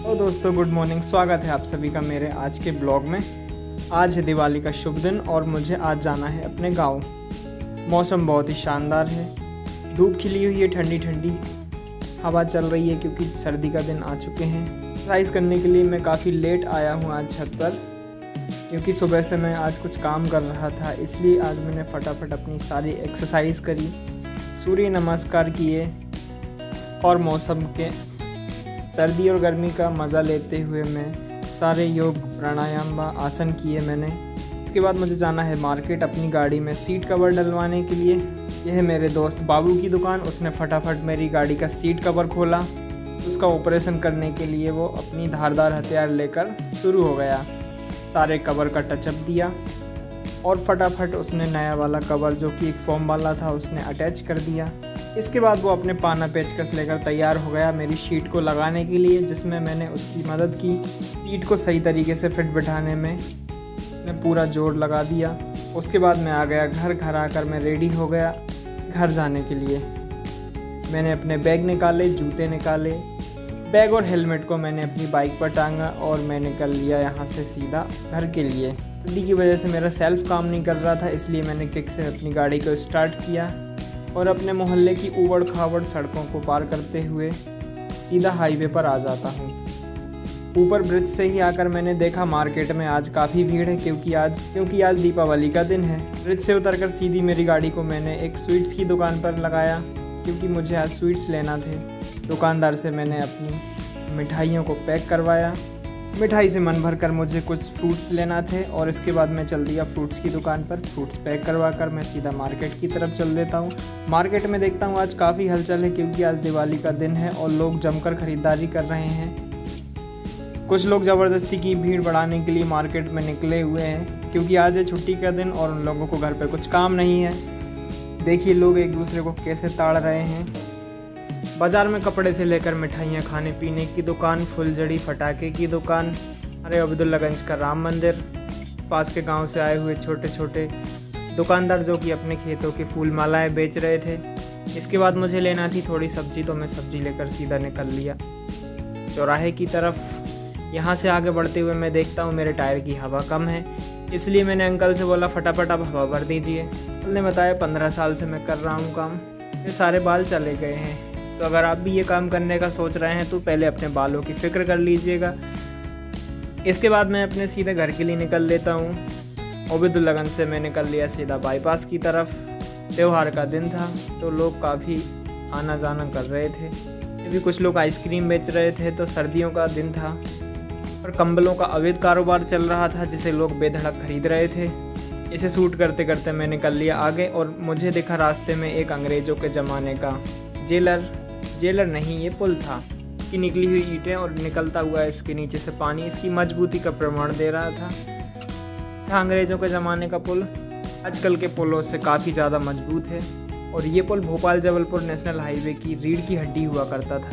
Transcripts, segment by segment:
तो दोस्तों good morning, स्वागत है आप सभी का मेरे आज के ब्लॉग में। आज है दिवाली का शुभ दिन और मुझे आज जाना है अपने गांव। मौसम बहुत ही शानदार है, धूप खिली हुई है, ठंडी ठंडी हवा चल रही है क्योंकि सर्दी का दिन आ चुके हैं। एक्सरसाइज करने के लिए मैं काफ़ी लेट आया हूँ आज छत पर, क्योंकि सुबह से मैं आज कुछ काम कर रहा था, इसलिए आज मैंने फटाफट अपनी सारी एक्सरसाइज करी, सूर्य नमस्कार किए और मौसम के सर्दी और गर्मी का मज़ा लेते हुए मैं सारे योग प्राणायाम व आसन किए मैंने। इसके बाद मुझे जाना है मार्केट अपनी गाड़ी में सीट कवर डलवाने के लिए। यह है मेरे दोस्त बाबू की दुकान, उसने फटाफट मेरी गाड़ी का सीट कवर खोला। उसका ऑपरेशन करने के लिए वो अपनी धारदार हथियार लेकर शुरू हो गया। सारे कवर का टचअप दिया और फटाफट उसने नया वाला कवर जो कि एक फोम वाला था उसने अटैच कर दिया। इसके बाद वो अपने पाना पेचकस लेकर तैयार हो गया मेरी शीट को लगाने के लिए, जिसमें मैंने उसकी मदद की। सीट को सही तरीके से फिट बिठाने में मैं पूरा जोर लगा दिया। उसके बाद मैं आ गया घर आकर मैं रेडी हो गया घर जाने के लिए। मैंने अपने बैग निकाले, जूते निकाले, बैग और हेलमेट को मैंने अपनी बाइक पर टांगा और मैं निकल लिया यहाँ से सीधा घर के लिए। सर्दी की वजह से मेरा सेल्फ काम नहीं कर रहा था, इसलिए मैंने किक से अपनी गाड़ी को स्टार्ट किया और अपने मोहल्ले की उबड़ खाबड़ सड़कों को पार करते हुए सीधा हाईवे पर आ जाता हूँ। ऊपर ब्रिज से ही आकर मैंने देखा मार्केट में आज काफ़ी भीड़ है, क्योंकि आज दीपावली का दिन है। ब्रिज से उतरकर सीधी मेरी गाड़ी को मैंने एक स्वीट्स की दुकान पर लगाया, क्योंकि मुझे आज स्वीट्स लेना थे। दुकानदार से मैंने अपनी मिठाइयों को पैक करवाया। मिठाई से मन भर कर मुझे कुछ फ्रूट्स लेना थे और इसके बाद मैं चल दिया फ्रूट्स की दुकान पर। फ्रूट्स पैक करवा कर मैं सीधा मार्केट की तरफ चल देता हूँ। मार्केट में देखता हूँ आज काफ़ी हलचल है, क्योंकि आज दिवाली का दिन है और लोग जमकर ख़रीदारी कर रहे हैं। कुछ लोग ज़बरदस्ती की भीड़ बढ़ाने के लिए मार्केट में निकले हुए हैं, क्योंकि आज है छुट्टी का दिन और उन लोगों को घर पर कुछ काम नहीं है। देखिए लोग एक दूसरे को कैसे ताड़ रहे हैं। बाज़ार में कपड़े से लेकर मिठाइयाँ, खाने पीने की दुकान, फुलझड़ी, पटाखे की दुकान, अरे अब्दुल्लागंज का राम मंदिर, पास के गांव से आए हुए छोटे छोटे दुकानदार जो कि अपने खेतों की फूल मालाएँ बेच रहे थे। इसके बाद मुझे लेना थी थोड़ी सब्ज़ी, तो मैं सब्ज़ी लेकर सीधा निकल लिया चौराहे की तरफ। यहाँ से आगे बढ़ते हुए मैं देखता हूँ मेरे टायर की हवा कम है, इसलिए मैंने अंकल से बोला फटाफट आप हवा भर दीजिए। अंकल ने बताया 15 साल से मैं कर रहा हूँ काम, ये सारे बाल चले गए हैं, तो अगर आप भी ये काम करने का सोच रहे हैं तो पहले अपने बालों की फ़िक्र कर लीजिएगा। इसके बाद मैं अपने सीधे घर के लिए निकल लेता हूँ। अब्दुल्लागंज से मैं निकल लिया सीधा बाईपास की तरफ। त्यौहार का दिन था तो लोग काफ़ी आना जाना कर रहे थे, क्योंकि कुछ लोग आइसक्रीम बेच रहे थे। तो सर्दियों का दिन था और कंबलों का अवैध कारोबार चल रहा था, जिसे लोग बेधड़क खरीद रहे थे। इसे शूट करते करते मैं निकल लिया आगे और मुझे दिखा रास्ते में एक अंग्रेज़ों के ज़माने का जेलर नहीं, ये पुल था कि निकली हुई ईंटें और निकलता हुआ इसके नीचे से पानी इसकी मजबूती का प्रमाण दे रहा था अंग्रेज़ों के ज़माने का पुल आजकल के पुलों से काफ़ी ज़्यादा मजबूत है और ये पुल भोपाल जबलपुर नेशनल हाईवे की रीढ़ की हड्डी हुआ करता था।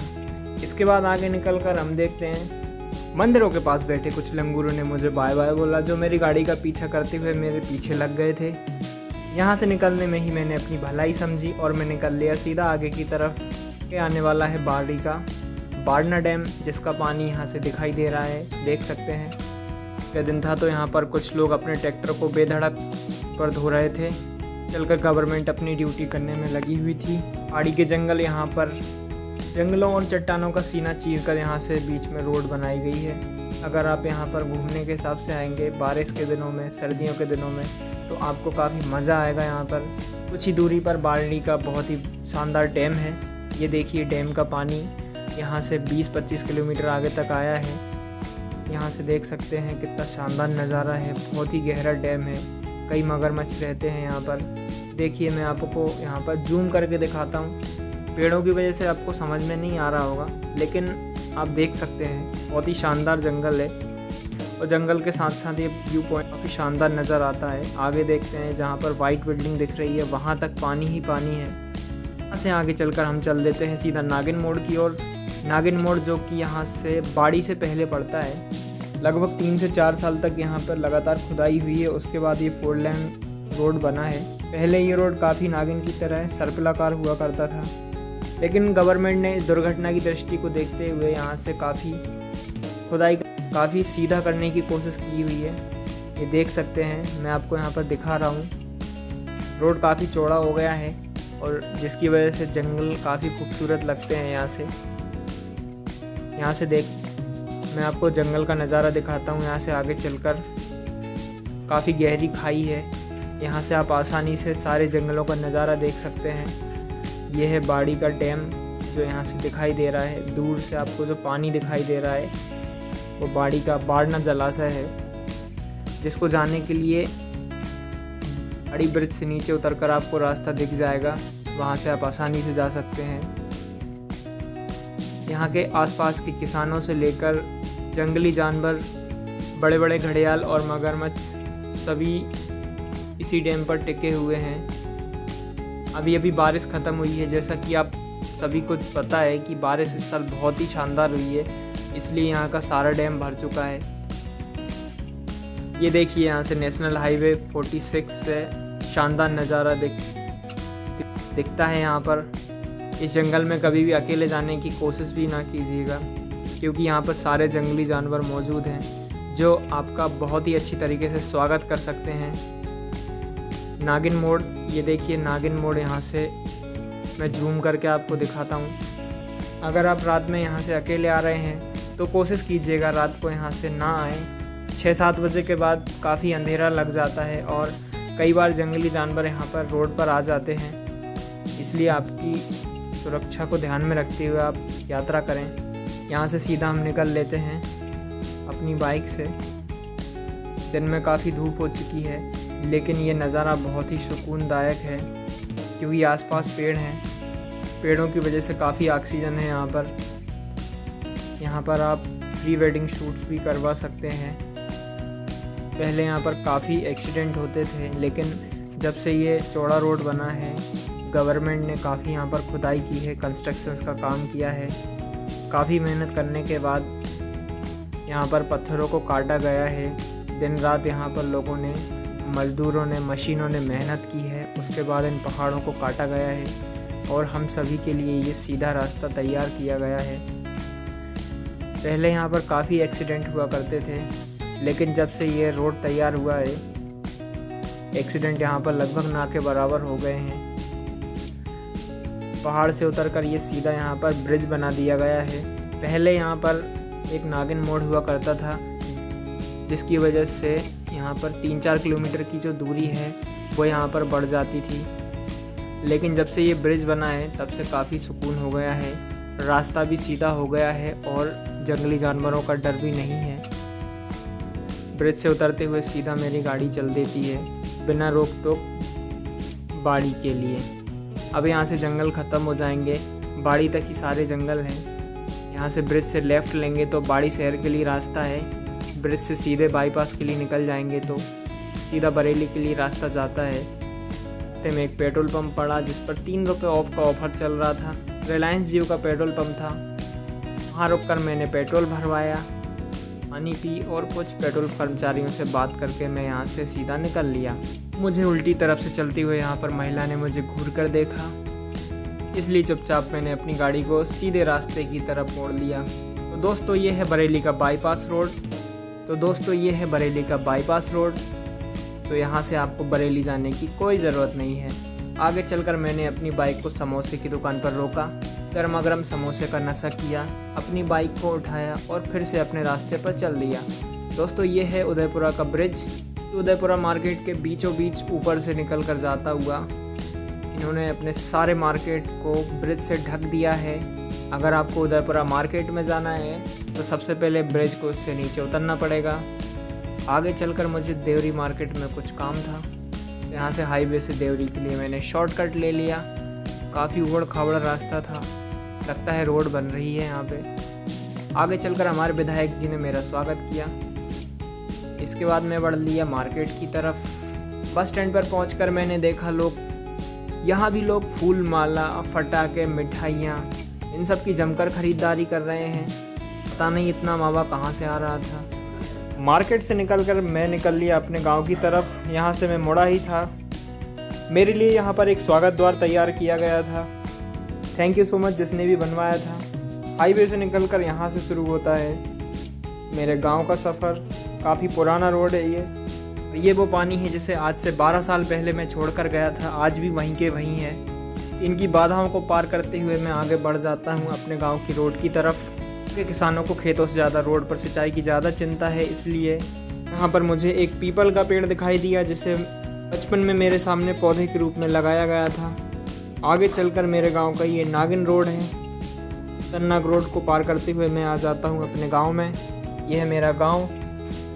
इसके बाद आगे निकलकर हम देखते हैं मंदिरों के पास बैठे कुछ लंगूरों ने मुझे बाय बाय बोला, जो मेरी गाड़ी का पीछा करते हुए मेरे पीछे लग गए थे। यहाँ से निकलने में ही मैंने अपनी भलाई समझी और मैं निकल लिया सीधा आगे की तरफ। के आने वाला है बाड़ी का बाड़ना डैम, जिसका पानी यहाँ से दिखाई दे रहा है, देख सकते हैं। का दिन था तो यहाँ पर कुछ लोग अपने ट्रैक्टर को बेधड़क पर धो रहे थे। चलकर गवर्नमेंट अपनी ड्यूटी करने में लगी हुई थी। पहाड़ी के जंगल, यहाँ पर जंगलों और चट्टानों का सीना चीरकर यहाँ से बीच में रोड बनाई गई है। अगर आप यहाँ पर घूमने के हिसाब से आएंगे बारिश के दिनों में, सर्दियों के दिनों में, तो आपको काफ़ी मज़ा आएगा। यहाँ पर कुछ ही दूरी पर बाड़ी का बहुत ही शानदार डैम है। ये देखिए डैम का पानी यहाँ से 20-25 किलोमीटर आगे तक आया है। यहाँ से देख सकते हैं कितना शानदार नज़ारा है। बहुत ही गहरा डैम है, कई मगरमच्छ रहते हैं यहाँ पर। देखिए मैं आपको यहाँ पर जूम करके दिखाता हूँ। पेड़ों की वजह से आपको समझ में नहीं आ रहा होगा, लेकिन आप देख सकते हैं बहुत ही शानदार जंगल है और जंगल के साथ साथ ये व्यू पॉइंट काफ़ी शानदार नज़र आता है। आगे देखते हैं जहाँ पर वाइट बिल्डिंग दिख रही है, वहाँ तक पानी ही पानी है। यहाँ से आगे चलकर हम चल देते हैं सीधा नागिन मोड़ की ओर। नागिन मोड़ जो कि यहाँ से बाड़ी से पहले पड़ता है। लगभग 3 से 4 साल तक यहाँ पर लगातार खुदाई हुई है, उसके बाद ये 4 लेन रोड बना है। पहले ये रोड काफ़ी नागिन की तरह सर्पिलाकार हुआ करता था, लेकिन गवर्नमेंट ने इस दुर्घटना की दृष्टि को देखते हुए यहाँ से काफ़ी खुदाई काफ़ी सीधा करने की कोशिश की हुई है। ये देख सकते हैं, मैं आपको यहाँ पर दिखा रहा हूँ। रोड काफ़ी चौड़ा हो गया है और जिसकी वजह से जंगल काफ़ी खूबसूरत लगते हैं। यहाँ से देख मैं आपको जंगल का नज़ारा दिखाता हूँ। यहाँ से आगे चलकर काफ़ी गहरी खाई है। यहाँ से आप आसानी से सारे जंगलों का नज़ारा देख सकते हैं। यह है बाड़ी का डैम जो यहाँ से दिखाई दे रहा है। दूर से आपको जो पानी दिखाई दे रहा है वो बाड़ी का बाड़ना जलाशय है, जिसको जाने के लिए बड़ी ब्रिज से नीचे उतरकर आपको रास्ता दिख जाएगा। वहाँ से आप आसानी से जा सकते हैं। यहाँ के आसपास के किसानों से लेकर जंगली जानवर, बड़े बड़े घड़ियाल और मगरमच्छ सभी इसी डैम पर टिके हुए हैं। अभी बारिश ख़त्म हुई है। जैसा कि आप सभी को पता है कि बारिश इस साल बहुत ही शानदार हुई है, इसलिए यहाँ का सारा डैम भर चुका है। ये देखिए, यहाँ से नेशनल हाईवे 46 से शानदार नज़ारा दिखता है। यहाँ पर इस जंगल में कभी भी अकेले जाने की कोशिश भी ना कीजिएगा, क्योंकि यहाँ पर सारे जंगली जानवर मौजूद हैं जो आपका बहुत ही अच्छी तरीके से स्वागत कर सकते हैं। नागिन मोड़, ये देखिए नागिन मोड़, यहाँ से मैं जूम करके आपको दिखाता हूँ। अगर आप रात में यहाँ से अकेले आ रहे हैं तो कोशिश कीजिएगा रात को यहाँ से ना आए। 6-7 बजे के बाद काफ़ी अंधेरा लग जाता है और कई बार जंगली जानवर यहाँ पर रोड पर आ जाते हैं, इसलिए आपकी सुरक्षा को ध्यान में रखते हुए आप यात्रा करें। यहाँ से सीधा हम निकल लेते हैं अपनी बाइक से। दिन में काफ़ी धूप हो चुकी है, लेकिन ये नज़ारा बहुत ही सुकूनदायक है क्योंकि आसपास पेड़ हैं। पेड़ों की वजह से काफ़ी ऑक्सीजन है यहाँ पर। यहाँ पर आप प्री वेडिंग शूट्स भी करवा सकते हैं। पहले यहाँ पर काफ़ी एक्सीडेंट होते थे, लेकिन जब से ये चौड़ा रोड बना है, गवर्नमेंट ने काफ़ी यहाँ पर खुदाई की है, कंस्ट्रक्शंस का काम किया है। काफ़ी मेहनत करने के बाद यहाँ पर पत्थरों को काटा गया है। दिन रात यहाँ पर लोगों ने, मज़दूरों ने, मशीनों ने मेहनत की है। उसके बाद इन पहाड़ों को काटा गया है और हम सभी के लिए ये सीधा रास्ता तैयार किया गया है। पहले यहाँ पर काफ़ी एक्सीडेंट हुआ करते थे, लेकिन जब से ये रोड तैयार हुआ है, एक्सीडेंट यहाँ पर लगभग ना के बराबर हो गए हैं। पहाड़ से उतरकर ये सीधा यहाँ पर ब्रिज बना दिया गया है। पहले यहाँ पर एक नागिन मोड़ हुआ करता था, जिसकी वजह से यहाँ पर 3-4 किलोमीटर की जो दूरी है वो यहाँ पर बढ़ जाती थी। लेकिन जब से ये ब्रिज बना है तब से काफ़ी सुकून हो गया है, रास्ता भी सीधा हो गया है और जंगली जानवरों का डर भी नहीं है। ब्रिज से उतरते हुए सीधा मेरी गाड़ी चल देती है बिना रोक टोक बाड़ी के लिए। अब यहाँ से जंगल ख़त्म हो जाएंगे, बाड़ी तक ही सारे जंगल हैं। यहाँ से ब्रिज से लेफ़्ट लेंगे तो बाड़ी शहर के लिए रास्ता है। ब्रिज से सीधे बाईपास के लिए निकल जाएंगे तो सीधा बरेली के लिए रास्ता जाता है। रास्ते में एक पेट्रोल पंप पड़ा जिस पर 3 रुपये ऑफ का ऑफ़र चल रहा था। रिलायंस जियो का पेट्रोल पंप था। वहाँ रुककर मैंने पेट्रोल भरवाया, पानी पी और कुछ पेट्रोल कर्मचारियों से बात करके मैं यहाँ से सीधा निकल लिया। मुझे उल्टी तरफ से चलती हुई यहाँ पर महिला ने मुझे घूर कर देखा, इसलिए चुपचाप मैंने अपनी गाड़ी को सीधे रास्ते की तरफ मोड़ लिया। तो दोस्तों ये है बरेली का बाईपास रोड। तो यहाँ से आपको बरेली जाने की कोई ज़रूरत नहीं है। आगे चलकर मैंने अपनी बाइक को समोसे की दुकान पर रोका, गर्मा गर्म समोसे का नशा किया, अपनी बाइक को उठाया और फिर से अपने रास्ते पर चल दिया। दोस्तों ये है उदयपुरा का ब्रिज। उदयपुरा मार्केट के बीचों बीच ऊपर से निकल कर जाता हुआ इन्होंने अपने सारे मार्केट को ब्रिज से ढक दिया है। अगर आपको उदयपुरा मार्केट में जाना है तो सबसे पहले ब्रिज को उससे नीचे उतरना पड़ेगा। आगे चलकर मुझे देवरी मार्केट में कुछ काम था, यहाँ से हाईवे से देवरी के लिए मैंने शॉर्टकट ले लिया। काफ़ी उबड़ खाबड़ रास्ता था, लगता है रोड बन रही है यहाँ पे। आगे चलकर हमारे विधायक जी ने मेरा स्वागत किया। इसके बाद मैं बढ़ लिया मार्केट की तरफ। बस स्टैंड पर पहुंचकर मैंने देखा यहाँ भी लोग फूल माला, फटाके, मिठाइयाँ इन सब की जमकर ख़रीदारी कर रहे हैं। पता नहीं इतना मावा कहाँ से आ रहा था। मार्केट से निकलकर मैं निकल लिया अपने गांव की तरफ। यहाँ से मैं मुड़ा ही था। मेरे लिए यहाँ पर एक स्वागत द्वार तैयार किया गया था। थैंक यू सो मच जिसने भी बनवाया था। हाईवे से निकलकर यहाँ से शुरू होता है मेरे गांव का सफ़र। काफ़ी पुराना रोड है ये वो पानी है जिसे आज से 12 साल पहले मैं छोड़कर गया था, आज भी वहीं के वहीं है। इनकी बाधाओं को पार करते हुए मैं आगे बढ़ जाता हूँ अपने गांव की रोड की तरफ। क्योंकि किसानों को खेतों से ज़्यादा रोड पर सिंचाई की ज़्यादा चिंता है, इसलिए यहाँ पर मुझे एक पीपल का पेड़ दिखाई दिया जिसे बचपन में मेरे सामने पौधे के रूप में लगाया गया था। आगे चलकर मेरे गांव का ये नागिन रोड है। तन्नाग रोड को पार करते हुए मैं आ जाता हूँ अपने गांव में। यह है मेरा गांव।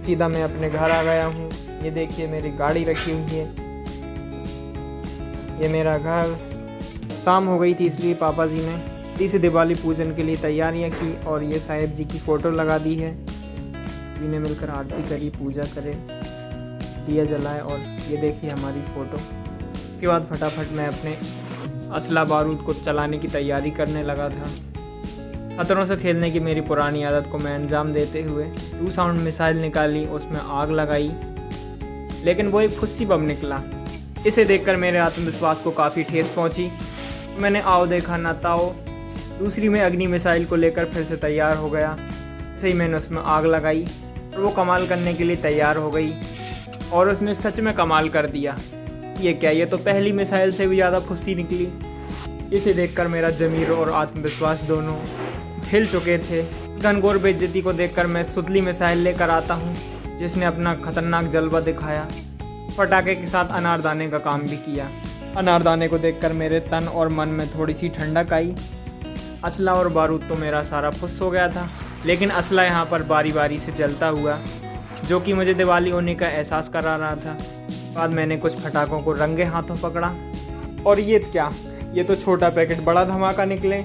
सीधा मैं अपने घर आ गया हूँ। ये देखिए मेरी गाड़ी रखी हुई है। ये मेरा घर। शाम हो गई थी इसलिए पापा जी ने इसी दिवाली पूजन के लिए तैयारियां की और ये साहिब जी की फ़ोटो लगा दी है। जी ने मिलकर आरती करी, पूजा करे, दिया जलाए और ये देखिए हमारी फ़ोटो। उसके बाद फटाफट मैं अपने असला बारूद को चलाने की तैयारी करने लगा था। खतरों से खेलने की मेरी पुरानी आदत को मैं अंजाम देते हुए 2 साउंड मिसाइल निकाली, उसमें आग लगाई, लेकिन वो एक फुस्सी बम निकला। इसे देखकर मेरे आत्मविश्वास को काफ़ी ठेस पहुंची। मैंने आओ देखा ना ताओ, दूसरी में अग्नि मिसाइल को लेकर फिर से तैयार हो गया। ऐसे ही मैंने उसमें आग लगाई और वो कमाल करने के लिए तैयार हो गई और उसने सच में कमाल कर दिया। ये क्या, ये तो पहली मिसाइल से भी ज़्यादा फुस्सी निकली। इसे देखकर मेरा ज़मीर और आत्मविश्वास दोनों हिल चुके थे। घनघोर बेइज्जती को देखकर मैं सुतली मिसाइल लेकर आता हूँ जिसने अपना खतरनाक जलवा दिखाया। पटाखे के साथ अनारदाने का काम भी किया। अनारदाने को देखकर मेरे तन और मन में थोड़ी सी ठंडक आई। असला और बारूद तो मेरा सारा फुस हो गया था, लेकिन असला यहाँ पर बारी बारी से जलता हुआ, जो कि मुझे दिवाली होने का एहसास करा रहा था। बाद मैंने कुछ पटाखों को रंगे हाथों पकड़ा और ये क्या, ये तो छोटा पैकेट बड़ा धमाका निकले।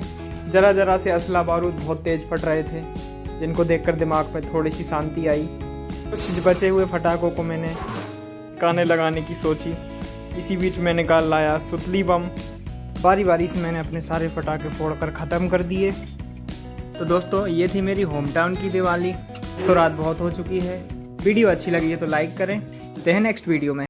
ज़रा ज़रा से असला बारूद बहुत तेज़ फट रहे थे, जिनको देखकर दिमाग में थोड़ी सी शांति आई। कुछ बचे हुए पटाखों को मैंने काने लगाने की सोची। इसी बीच मैंने निकाल लाया सुतली बम। बारी बारी से मैंने अपने सारे पटाखे फोड़कर ख़त्म कर दिए। तो दोस्तों, ये थी मेरी होम टाउन की दिवाली। तो रात बहुत हो चुकी है। वीडियो अच्छी लगी है तो लाइक करें। मिलते हैं नेक्स्ट वीडियो में।